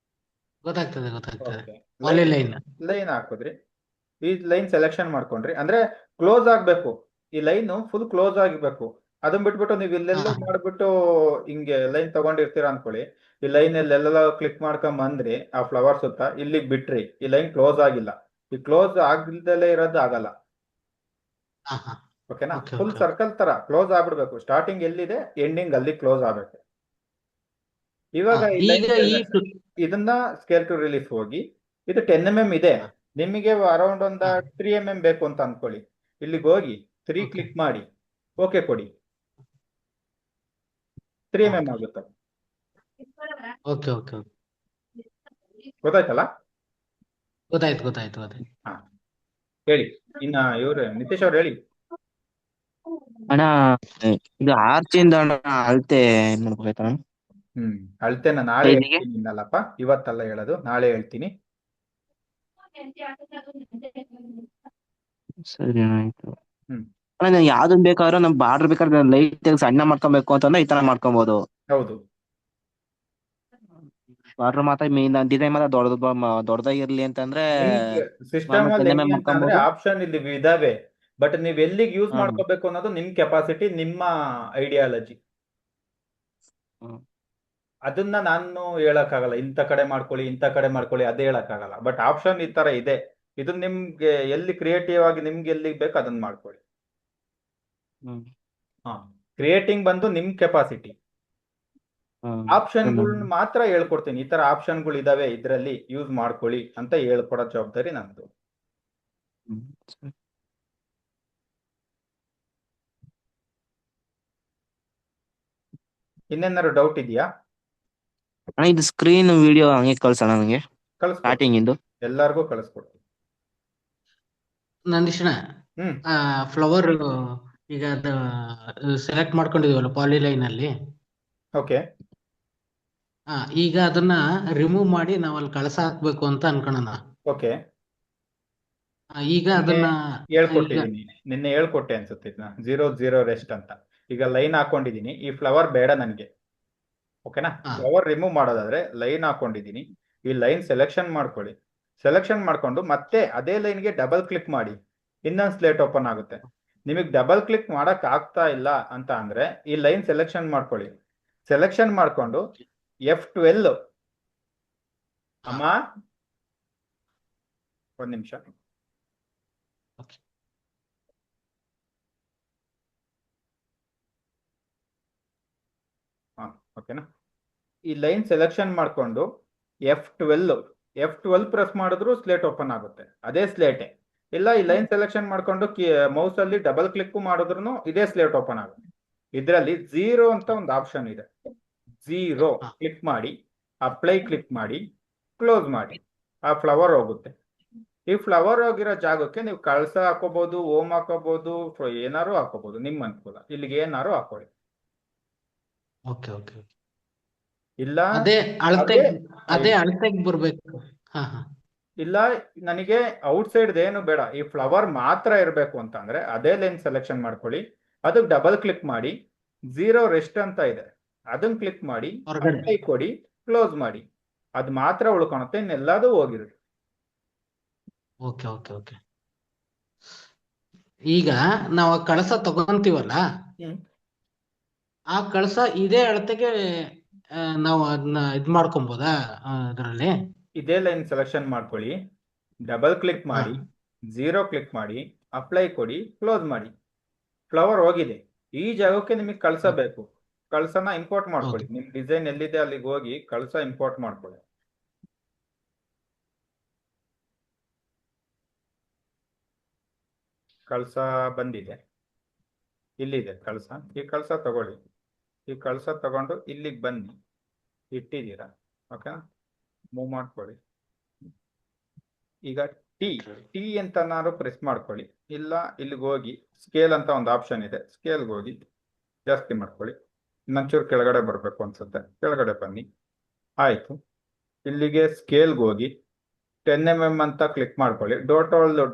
ಗೊತ್ತಾಗ್ತದೆ ಗೊತ್ತಾಗ್ತದೆ. ಓಕೆ, ಒಲೆ ಲೈನ್. ಲೈನ್ ಹಾಕಿದ್ರಿ, ಈ ಲೈನ್ ಸೆಲೆಕ್ಷನ್ ಮಾಡ್ಕೊಂಡ್ರಿ ಅಂದ್ರೆ ಕ್ಲೋಸ್ ಆಗ್ಬೇಕು. ಈ ಲೈನ್ ಫುಲ್ ಕ್ಲೋಸ್ ಆಗಿರ್ಬೇಕು. ಅದನ್ನ ಬಿಟ್ಬಿಟ್ಟು ನೀವು ಇಲ್ಲೆಲ್ಲ ಹಾ, ಮಾಡ್ಬಿಟ್ಟು ಹಿಂಗೆ ಲೈನ್ ತಗೊಂಡಿರ್ತೀರಾ ಅನ್ಕೊಳ್ಳಿ, ಈ ಲೈನ್ ಎಲ್ಲೆಲ್ಲ ಕ್ಲಿಕ್ ಮಾಡ್ಕೊಂಡ್ ಬಂದ್ರಿ ಆ ಫ್ಲವರ್ ಸುತ್ತ, ಇಲ್ಲಿಗೆ ಬಿಟ್ರಿ, ಈ ಲೈನ್ ಕ್ಲೋಸ್ ಆಗಿಲ್ಲ. ಈ ಕ್ಲೋಸ್ ಆಗದಲ್ಲೇ ಇರೋದು ಆಗಲ್ಲ. ಹಾ, ಹಾ. ಓಕೆನಾ? Okay full okay. ಸರ್ಕಲ್ ತರ ಕ್ಲೋಸ್ ಆಗ್ಬಿಡ್ಬೇಕು. ಸ್ಟಾರ್ಟಿಂಗ್ ಎಲ್ಲಿದೆ ಎಂಡಿಂಗ್ ಅಲ್ಲಿ ಕ್ಲೋಸ್ ಆಗ್ಬೇಕು. ಇವಾಗ ಈ ಈಗ ಲೈನ್ ಇದನ್ನ ಸ್ಕೇಲ್ ಟು ರಿಲೀಫ್ ಹೋಗಿ, ಇದು 10 mm ಇದೆ, ಹಾ, ನಿಮಗೆ ಅರೌಂಡ್ ಒಂದು ಹಾ. 3 mm ಬೇಕು ಅಂತ ಅನ್ಕೊಳ್ಳಿ. ಇಲ್ಲಿಗೆ ಹೋಗಿ 3 ಓಕೆ ಕ್ಲಿಕ್ ಮಾಡಿ, ಓಕೆ ಕೊಡಿ, 3 mm ಓಕೆ ಆಗುತ್ತೆ. Okay okay. ಗೊತ್ತಾಯ್ತಲ್ಲ? ಗೊತ್ತಾಯ್ತು ಗೊತ್ತಾಯ್ತು ಗೊತ್ತಾಯ್ತು. ಹಾ, ಹೇಳಿ. ಇನ್ನ ಇವ್ರೆ ನಿತೀಶ್ ಅವ್ರು ಹೇಳಿ. ಅಣ್ಣ ಇದು ಆರ್ಚಿಂದ ಅಣ್ಣ ಅಳತೆ ಏನ್ ಮಾಡ್ಬೇಕಾಯ್ತಣ್ಣ? ಅಳ್ತೇನ ನಾಳೆ ಸೈಜಿಗೆ? ಹೇಳ್ತೀನಿ ಇನ್ನಲ್ಲಪ್ಪ, ಇವತ್ತಲ್ಲ ಹೇಳೋದು, ನಾಳೆ ಹೇಳ್ತೀನಿ. ಸರಿ ಅಣ್ಣ ಆಯ್ತು. ಹ್ಮ್ ಅಣ್ಣ ನಾನು ಯಾವ್ದನ್ ಬೇಕಾದ್ರೂ ನಮ್ ಬಾರ್ಡರ್ ಬೇಕಾದ್ರೆ ಲೈಟ್ ಸಣ್ಣ ಮಾಡ್ಕೊಬೇಕು ಅಂತಂದ್ರೆ ಈ ತರ ಮಾಡ್ಕೊಬಹುದು. ಹೌದು, ಬಾರ್ಡರ್ ಮಾತ್ರ ಮೇನ್ ಡಿಸೈನ್ ಮಾತ್ರ ದೊಡ್ಡದಾಗಿರ್ಲಿ ಅಂತಂದ್ರೆ ನಿಮ್ಗೆ ಸಿಸ್ಟಮ್ ಮಾಮೂಲಿ ಅಲ್ಲಿ 10 mm ಹೆಂಗೆ ಅಂತ ಅಂದ್ರೆ ಮಾಡ್ಕೊಬಹುದು. ಆಪ್ಷನ್ ಇಲ್ಲಿ ಇದಾವೆ, ಬಟ್ ನೀವ್ ಎಲ್ಲಿಗೆ ಯೂಸ್ ಹ್ಮ್ ಮಾಡ್ಕೋಬೇಕು ಅನ್ನೋದು ನಿಮ್ ಕೆಪಾಸಿಟಿ, ನಿಮ್ಮ ಐಡಿಯಾಲಜಿ. ಹ್ಮ್ ಅದನ್ನ ನಾನು ಹೇಳಕ್ಕಾಗಲ್ಲ, ಇಂಥ ಕಡೆ ಮಾಡ್ಕೊಳ್ಳಿ ಇಂಥ ಕಡೆ ಮಾಡ್ಕೊಳ್ಳಿ ಅದೇ ಹೇಳಕ್ಕಾಗಲ್ಲ. ಬಟ್ ಆಪ್ಷನ್ ಈ ತರ ಇದೆ, ಇದು ನಿಮ್ಗೆ ಎಲ್ಲಿ ಕ್ರಿಯೇಟಿವ್ ಆಗಿ ನಿಮ್ಗೆ ಎಲ್ಲಿಗೆ ಬೇಕು ಅದನ್ನ ಮಾಡ್ಕೊಳ್ಳಿ. ಹ್ಮ್ ಹಾ, ಕ್ರಿಯೇಟಿಂಗ್ ಬಂದು ನಿಮ್ ಕೆಪಾಸಿಟಿ. ಆಪ್ಷನ್ಗಳನ್ನ ಮಾತ್ರ ಹೇಳ್ಕೊಡ್ತೀನಿ, ಈ ತರ ಆಪ್ಷನ್ಗಳು ಇದಾವೆ ಇದ್ರಲ್ಲಿ ಯೂಸ್ ಮಾಡ್ಕೊಳ್ಳಿ ಅಂತ ಹೇಳ್ಕೊಡೋ ಜವಾಬ್ದಾರಿ ನಂದು. ಹ್ಮ್ ಸರಿ. ಇನ್ನೇನಾದ್ರು ಡೌಟ್ ಇದೆಯಾ? ಅಣ್ಣ ಇದು ಸ್ಕ್ರೀನ್ ವಿಡಿಯೋ ಹಂಗೆ ಕಳ್ಸೋಣ ನನಗೆ ಕಳಿಸ್ಕೊಡ್ತೀನಿ, ಸ್ಟಾರ್ಟಿಂಗ್ ಇಂದು. ಎಲ್ಲಾರ್ಗೂ ಕಳಿಸ್ಕೊಡ್ತೀನಿ. ನಂದೀಶಣ್ಣ, ಹ್ಮ್ ಫ್ಲವರ್ ಈಗ ಅದು ಸೆಲೆಕ್ಟ್ ಮಾಡ್ಕೊಂಡಿದೀವಲ್ಲ ಪಾಲಿಲೈನ್ ಅಲ್ಲಿ, ಓಕೆ, ಈಗ ಅದನ್ನ ರಿಮೂವ್ ಮಾಡಿ ನಾವ್ ಅಲ್ಲಿ ಕಳಸ ಹಾಕ್ಬೇಕು ಅಂತ ಅನ್ಕೊಳ್ಳೋಣ. ಓಕೆ. ಈಗ ನಿನ್ನೆ ಅದನ್ನ ಈಗ ಹೇಳ್ಕೊಟ್ಟಿದ್ದೀನಿ, ನಿನ್ನೆ ಹೇಳ್ಕೊಟ್ಟೆ ಅನ್ಸುತ್ತೆ ಇದನ್ನ 0 0 ರೆಸ್ಟ್ ಅಂತ. ಈಗ ಲೈನ್ ಹಾಕೊಂಡಿದ್ದೀನಿ, ಈ ಫ್ಲವರ್ ಬೇಡ ನನಗೆ, ಓಕೆನಾ? ಹಾ ಫ್ಲವರ್ ರಿಮೂವ್ ಮಾಡೋದಾದ್ರೆ ಲೈನ್ ಹಾಕೊಂಡಿದ್ದೀನಿ, ಈ ಲೈನ್ ಸೆಲೆಕ್ಷನ್ ಮಾಡ್ಕೊಳ್ಳಿ. ಸೆಲೆಕ್ಷನ್ ಮಾಡ್ಕೊಂಡು ಮತ್ತೆ ಅದೇ ಲೈನ್ಗೆ ಡಬಲ್ ಕ್ಲಿಕ್ ಮಾಡಿ, ಇನ್ನೊಂದು ಸ್ಲೇಟ್ ಓಪನ್ ಆಗುತ್ತೆ. ನಿಮಗೆ ಡಬಲ್ ಕ್ಲಿಕ್ ಮಾಡಕ್ ಆಗ್ತಾ ಇಲ್ಲ ಅಂತ ಅಂದ್ರೆ ಈ ಲೈನ್ ಸೆಲೆಕ್ಷನ್ ಮಾಡ್ಕೊಳ್ಳಿ. ಸೆಲೆಕ್ಷನ್ ಮಾಡ್ಕೊಂಡು F12 ಹಾ ಅಮ್ಮ ಒಂದ್ ನಿಮಿಷ, ಓಕೆ ಹಾ ಓಕೆನಾ? ಈ ಲೈನ್ ಸೆಲೆಕ್ಷನ್ ಮಾಡ್ಕೊಂಡು F12 ಪ್ರೆಸ್ ಮಾಡಿದ್ರು ಸ್ಲೇಟ್ ಓಪನ್ ಆಗುತ್ತೆ, ಅದೇ ಸ್ಲೇಟೆ. ಇಲ್ಲ ಈ ಲೈನ್ ಸೆಲೆಕ್ಷನ್ ಮಾಡ್ಕೊಂಡು ಮೌಸ್ ಅಲ್ಲಿ ಡಬಲ್ ಕ್ಲಿಕ್ ಮಾಡಿದ್ರು ಇದೇ ಸ್ಲೇಟ್ ಓಪನ್ ಆಗುತ್ತೆ. ಇದರಲ್ಲಿ 0 ಅಂತ ಒಂದು ಆಪ್ಷನ್ ಇದೆ, 0 ಹಾ ಕ್ಲಿಕ್ ಮಾಡಿ, ಅಪ್ಲೈ ಕ್ಲಿಕ್ ಮಾಡಿ, ಕ್ಲೋಸ್ ಮಾಡಿ, ಆ ಫ್ಲವರ್ ಹೋಗುತ್ತೆ. ಈ ಫ್ಲವರ್ ಹೋಗಿರೋ ಜಾಗಕ್ಕೆ ನೀವು ಕಳಸ ಹಾಕೋಬಹುದು, ಓಮ್ ಹಾಕೋಬಹುದು, ಏನಾರು ಹಾಕೋಬಹುದು, ನಿಮ್ಮ ಅನುಕೂಲ. ಇಲ್ಲಿಗೆ ಏನಾರು ಹಾಕೊಳ್ಳಿ. ಓಕೆ ಓಕೆ ಇಲ್ಲ ಅದೇ ಅದೇ ಅದೇ ಅಳತೆಗೆ ಬರ್ಬೇಕು. ಹಾ ಹಾ ಇಲ್ಲ ನನಗೆ ಔಟ್ಸೈಡ್ ಏನು ಬೇಡ, ಈ ಫ್ಲವರ್ ಮಾತ್ರ ಇರಬೇಕು ಅಂತ ಅಂದ್ರೆ ಅದೇ ಲೈನ್ ಸೆಲೆಕ್ಷನ್ ಮಾಡ್ಕೊಳ್ಳಿ, ಅದಕ್ಕೆ ಡಬಲ್ ಕ್ಲಿಕ್ ಮಾಡಿ, 0 ರೆಸ್ಟ್ ಅಂತ ಇದೆ ಅದನ್ನ ಕ್ಲಿಕ್ ಮಾಡಿ, ಹೊರಗಡೆ. ಅಪ್ಲೈ ಕೊಡಿ, ಕ್ಲೋಸ್ ಮಾಡಿ, ಅದು ಮಾತ್ರ ಉಳ್ಕೊಳುತ್ತೆ, ಇನ್ನೆಲ್ಲದೂ ಹೋಗಿರುತ್ತೆ. ಓಕೆ ಓಕೆ ಓಕೆ ಈಗ ನಾವು ಆ ಕಳಸ ತಗೊಂತೀವಲ್ಲ, ಆ ಕಳಸ ಇದೇ ಅಳತೆಗೆ ನಾವು ಅದನ್ನ ಇದ್ ಮಾಡ್ಕೊಬೋದಾ ಅದರಲ್ಲಿ? ಇದೇ ಲೈನ್ ಸೆಲೆಕ್ಷನ್ ಮಾಡ್ಕೊಳ್ಳಿ, ಡಬಲ್ ಕ್ಲಿಕ್ ಹಾ ಮಾಡಿ, 0 ಕ್ಲಿಕ್ ಮಾಡಿ, ಅಪ್ಲೈ ಕೊಡಿ, ಕ್ಲೋಸ್ ಮಾಡಿ, ಫ್ಲವರ್ ಹೋಗಿದೆ. ಈ ಜಾಗಕ್ಕೆ ನಿಮಗೆ ಕಳಸ ಬೇಕು, ಕಳಸನ ಇಂಪೋರ್ಟ್ ಮಾಡ್ಕೊಳ್ಳಿ. ಓಕೆ ನಿಮ್ ಡಿಸೈನ್ ಎಲ್ಲಿದೆ ಅಲ್ಲಿಗೆ ಹೋಗಿ ಕಳಸ ಇಂಪೋರ್ಟ್ ಮಾಡ್ಕೊಳ್ಳಿ. ಕಳಸ ಬಂದಿದೆ, ಇಲ್ಲಿದೆ ಕಳಸ. ಈ ಕಳಸ ತಗೊಳ್ಳಿ, ಈ ಕಳಸ ತಗೊಂಡು ಇಲ್ಲಿಗೆ ಬನ್ನಿ, ಇಟ್ಟಿದ್ದೀರಾ, ಓಕೆ? ಮೂವ್ ಮಾಡ್ಕೊಳ್ಳಿ. ಈಗ ಟಿ ಅಂತನಾದ್ರು ಪ್ರೆಸ್ ಮಾಡ್ಕೊಳ್ಳಿ, ಇಲ್ಲ ಇಲ್ಲಿಗೆ ಹೋಗಿ ಸ್ಕೇಲ್ ಅಂತ ಒಂದು ಆಪ್ಷನ್ ಇದೆ, ಸ್ಕೇಲ್ಗೆ ಹೋಗಿ ಜಾಸ್ತಿ ಮಾಡ್ಕೊಳ್ಳಿ. ಇನ್ನೊಂಚೂರು ಕೆಳಗಡೆ ಬರಬೇಕು ಅನ್ಸುತ್ತೆ, ಕೆಳಗಡೆ ಬನ್ನಿ. ಆಯ್ತು, ಇಲ್ಲಿಗೆ ಸ್ಕೇಲ್ಗೆ ಹೋಗಿ 10 mm ಅಂತ ಕ್ಲಿಕ್ ಮಾಡ್ಕೊಳ್ಳಿ.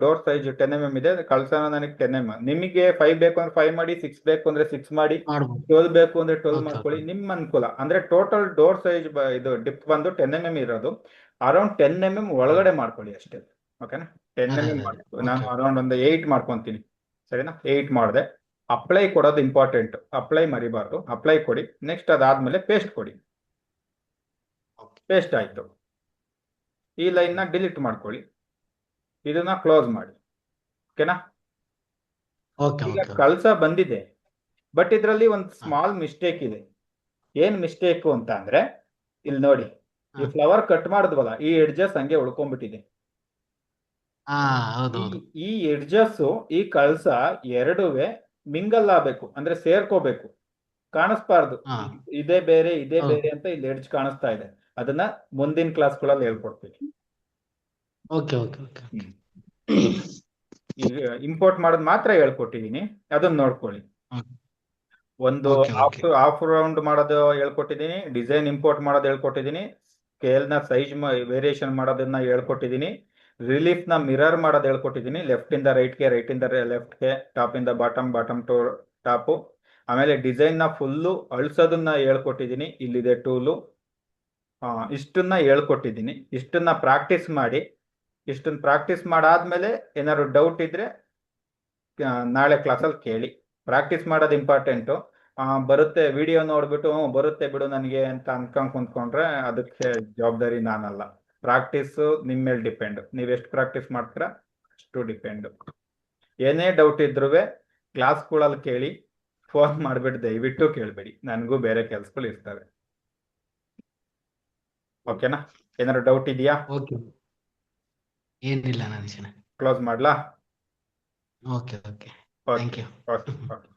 ಡೋರ್ ಸೈಜ್ 10 mm ಇದೆ, ಕಳ್ಸೋಣ ನನಗೆ 10 mm. ನಿಮಗೆ 5 ಬೇಕು ಅಂದ್ರೆ 5 ಮಾಡಿ, 6 ಬೇಕು ಅಂದ್ರೆ 6 ಮಾಡಿ, ಮಾಡ್ಬೋದು. 12 ಬೇಕು ಅಂದ್ರೆ 12 ಓಕೆ ಮಾಡ್ಕೊಳ್ಳಿ, ಓಕೆ ನಿಮ್ಮ ಅನುಕೂಲ. ಅಂದ್ರೆ ಟೋಟಲ್ ಡೋರ್ ಸೈಜ್ ಇದು ಡಿಪ್ ಬಂದು 10 mm ಇರೋದು, ಅರೌಂಡ್ 10 mm ಒಳಗಡೆ ಮಾಡ್ಕೊಳ್ಳಿ ಅಷ್ಟೇ, ಓಕೆನಾ? 10 ಅದೇ mm ಅದೇ ನಾನು ಓಕೆ ಅರೌಂಡ್ ಒಂದು 8 ಮಾಡ್ಕೊಂತೀನಿ, ಸರಿನಾ? 8 ಮಾಡಿದೆ. ಅಪ್ಲೈ ಕೊಡೋದು ಇಂಪಾರ್ಟೆಂಟ್, ಅಪ್ಲೈ ಮರಿಬಾರ್ದು, ಅಪ್ಲೈ ಕೊಡಿ. ನೆಕ್ಸ್ಟ್ ಅದಾದ್ಮೇಲೆ ಪೇಸ್ಟ್ ಕೊಡಿ. ಪೇಸ್ಟ್ ಆಯ್ತು, ಈ ಲೈನ್ ನ ಡಿಲೀಟ್ ಮಾಡ್ಕೊಳ್ಳಿ, ಇದನ್ನ ಕ್ಲೋಸ್ ಮಾಡಿ, ಓಕೆನಾ? ಓಕೆ ಈಗ ಓಕೆ ಕಳಸ ಬಂದಿದೆ, ಬಟ್ ಇದರಲ್ಲಿ ಒಂದು ಸ್ಮಾಲ್ ಮಿಸ್ಟೇಕ್ ಇದೆ. ಏನ್ ಮಿಸ್ಟೇಕ್ ಅಂತ ಅಂದ್ರೆ ಇಲ್ಲಿ ನೋಡಿ, ಈ ಫ್ಲವರ್ ಕಟ್ ಮಾಡಿದ್ವಲ್ಲ, ಈ ಎಡ್ಜಸ್ ಹಂಗೆ ಉಳ್ಕೊಂಡ್ಬಿಟ್ಟಿದೆ. ಹಾ ಹೌದೌದು ಈ ಎಡ್ಜಸ್ ಈ ಕಳಸ ಎರಡುವೆ ಮಿಂಗಲ್ ಆಗ್ಬೇಕು, ಅಂದ್ರೆ ಸೇರ್ಕೋಬೇಕು, ಕಾಣಿಸ್ಬಾರ್ದು. ಹಾ ಇದೇ ಬೇರೆ ಇದೇ ಹೌದು ಬೇರೆ ಅಂತ ಇಲ್ಲಿ ಎಡ್ಜ್ ಕಾಣಿಸ್ತಾ ಇದೆ. ಅದನ್ನ ಮುಂದಿನ ಕ್ಲಾಸ್ಗಳಲ್ಲಿ ಹೇಳ್ಕೊಡ್ತೀವಿ. ಓಕೆ ಓಕೆ ಓಕೆ ಈಗ ಇಂಪೋರ್ಟ್ ಮಾಡೋದು ಮಾತ್ರ ಹೇಳ್ಕೊಟ್ಟಿದೀನಿ, ಅದನ್ನ ನೋಡ್ಕೊಳ್ಳಿ. ಒಂದು ಓಕೆ ಓಕೆ ಹಾಫ್ ರೌಂಡ್ ಮಾಡೋದು ಹೇಳ್ಕೊಟ್ಟಿದ್ದೀನಿ, ಡಿಸೈನ್ ಇಂಪೋರ್ಟ್ ಮಾಡೋದು ಹೇಳ್ಕೊಟ್ಟಿದ್ದೀನಿ, ಸ್ಕೇಲ್ ನ ಸೈಜ್ ವೇರಿಯೇಷನ್ ಮಾಡೋದನ್ನ ಹೇಳ್ಕೊಟ್ಟಿದ್ದೀನಿ, ರಿಲೀಫ್ ನ ಮಿರರ್ ಮಾಡೋದು ಹೇಳ್ಕೊಟ್ಟಿದ್ದೀನಿ, ಲೆಫ್ಟ್ ಇಂದ ರೈಟ್ಗೆ, ರೈಟ್ ಇಂದ ಲೆಫ್ಟ್ಗೆ, ಟಾಪ್ ಇಂದ ಬಾಟಮ್, ಬಾಟಮ್ ಟು ಟಾಪು. ಆಮೇಲೆ ಡಿಸೈನ್ ನ ಫುಲ್ಲು ಅಳ್ಸೋದನ್ನ ಹೇಳ್ಕೊಟ್ಟಿದ್ದೀನಿ, ಇಲ್ಲಿದೆ ಟೂಲು. ಇಷ್ಟನ್ನ ಹೇಳ್ಕೊಟ್ಟಿದ್ದೀನಿ. ಇಷ್ಟನ್ನ ಪ್ರಾಕ್ಟೀಸ್ ಮಾಡಿ, ಇಷ್ಟನ್ನ ಪ್ರಾಕ್ಟೀಸ್ ಮಾಡಾದ್ಮೇಲೆ ಏನಾದ್ರು ಡೌಟ್ ಇದ್ರೆ ನಾಳೆ ಕ್ಲಾಸಲ್ಲಿ ಕೇಳಿ. ಪ್ರಾಕ್ಟೀಸ್ ಮಾಡೋದು ಇಂಪಾರ್ಟೆಂಟು. ಬರುತ್ತೆ ವಿಡಿಯೋ ನೋಡ್ಬಿಟ್ಟು ಬರುತ್ತೆ ಬಿಡು ನನಗೆ ಅಂತ ಅನ್ಕೊಂಡ್ ಕುಂತ್ಕೊಂಡ್ರೆ ಅದಕ್ಕೆ ಜವಾಬ್ದಾರಿ ನಾನಲ್ಲ. ಪ್ರಾಕ್ಟೀಸು ನಿಮ್ಮ ಮೇಲೆ ಡಿಪೆಂಡ್, ನೀವು ಎಷ್ಟು ಪ್ರಾಕ್ಟೀಸ್ ಮಾಡ್ತೀರಾ ಅಷ್ಟು ಡಿಪೆಂಡ್. ಏನೇ ಡೌಟ್ ಇದ್ರೂ ಕ್ಲಾಸ್ಗಳಲ್ಲಿ ಕೇಳಿ, ಫೋನ್ ಮಾಡ್ಬಿಟ್ಟು ದಯವಿಟ್ಟು ಕೇಳಬೇಡಿ, ನನಗೂ ಬೇರೆ ಕೆಲ್ಸಗಳು ಇರ್ತವೆ. ಓಕೆನಾ? ಏನಾದ್ರು ಡೌಟ್ ಇದೆಯಾ? ಓಕೆ ಏನಿಲ್ಲ ನನಗೆ. ಕ್ಲೋಸ್ ಮಾಡ್ಲಾ? Okay okay okay thank you okay okay.